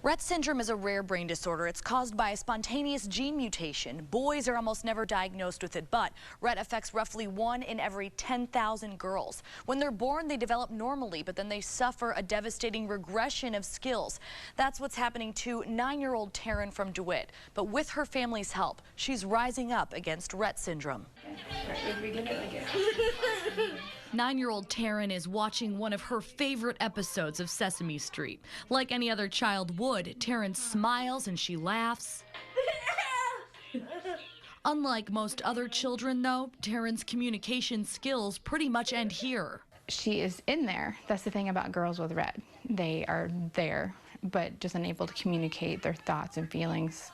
Rett syndrome is a rare brain disorder. It's caused by a spontaneous gene mutation. Boys are almost never diagnosed with it, but Rett affects roughly 1 in every 10,000 girls. When they're born, they develop normally, but then they suffer a devastating regression of skills. That's what's happening to 9-year-old Taryn from DeWitt. But with her family's help, she's rising up against Rett syndrome. 9-year-old Taryn is watching one of her favorite episodes of Sesame Street. Like any other child would, Taryn smiles and she laughs. Unlike most other children, though, Taryn's communication skills pretty much end here. She is in there. That's the thing about girls with Rett. They are there, but just unable to communicate their thoughts and feelings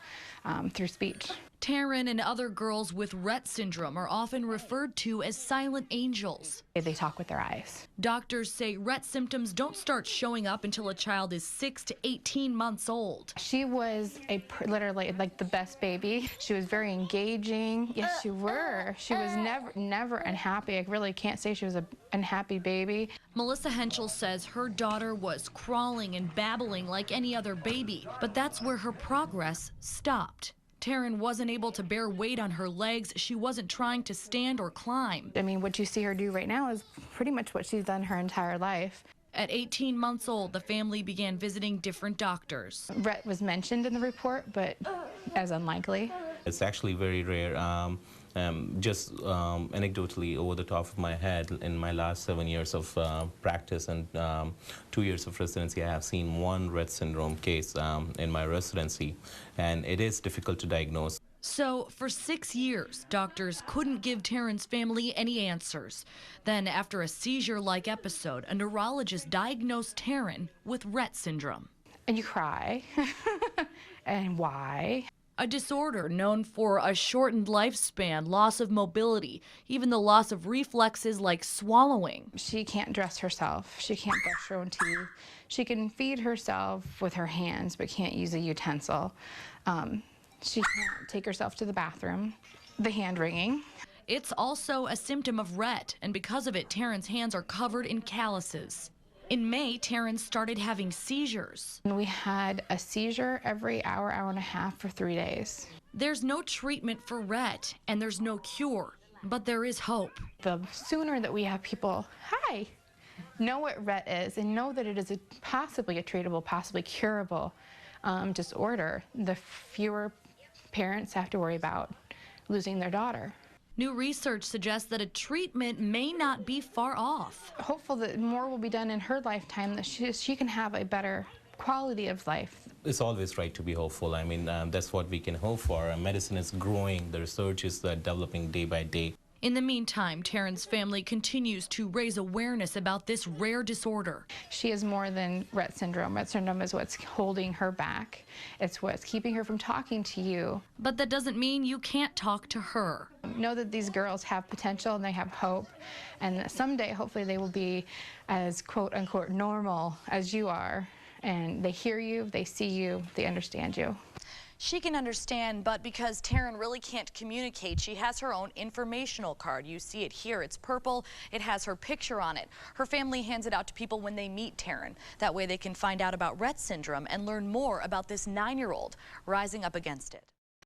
through speech. Taryn and other girls with Rett syndrome are often referred to as silent angels. They talk with their eyes. Doctors say Rett symptoms don't start showing up until a child is 6 to 18 months old. She was literally like the best baby. She was very engaging. Yes, she were. She was never unhappy. I really can't say she was an unhappy baby. Melissa Henschel says her daughter was crawling and babbling like any other baby, but that's where her progress stopped. Taryn wasn't able to bear weight on her legs. She wasn't trying to stand or climb. I mean, what you see her do right now is pretty much what she's done her entire life. At 18 months old, the family began visiting different doctors. Rett was mentioned in the report, but as unlikely. It's actually very rare. Just anecdotally, over the top of my head, in my last 7 years of practice and 2 years of residency, I have seen one Rett syndrome case in my residency, and it is difficult to diagnose. So, for 6 years, doctors couldn't give Taryn's family any answers. Then, after a seizure-like episode, a neurologist diagnosed Taryn with Rett syndrome. And you cry. And why? A disorder known for a shortened lifespan, loss of mobility, even the loss of reflexes like swallowing. She can't dress herself. She can't brush her own teeth. She can feed herself with her hands, but can't use a utensil. She can't take herself to the bathroom. The hand-wringing. It's also a symptom of Rett, and because of it, Taryn's hands are covered in calluses. In May, Taryn started having seizures. We had a seizure every hour, hour and a half for 3 days. There's no treatment for Rett, and there's no cure, but there is hope. The sooner that we have people, know what Rett is and know that it is possibly a treatable, possibly curable disorder, the fewer parents have to worry about losing their daughter. New research suggests that a treatment may not be far off. Hopeful that more will be done in her lifetime, that she can have a better quality of life. It's always right to be hopeful. I mean, that's what we can hope for. Medicine is growing. The research is developing day by day. In the meantime, Taryn's family continues to raise awareness about this rare disorder. She is more than Rett syndrome. Rett syndrome is what's holding her back. It's what's keeping her from talking to you. But that doesn't mean you can't talk to her. Know that these girls have potential and they have hope, and that someday, hopefully, they will be as quote-unquote normal as you are, and they hear you, they see you, they understand you. She can understand, but because Taryn really can't communicate, she has her own informational card. You see it here. It's purple. It has her picture on it. Her family hands it out to people when they meet Taryn. That way they can find out about Rett syndrome and learn more about this 9-year-old rising up against it.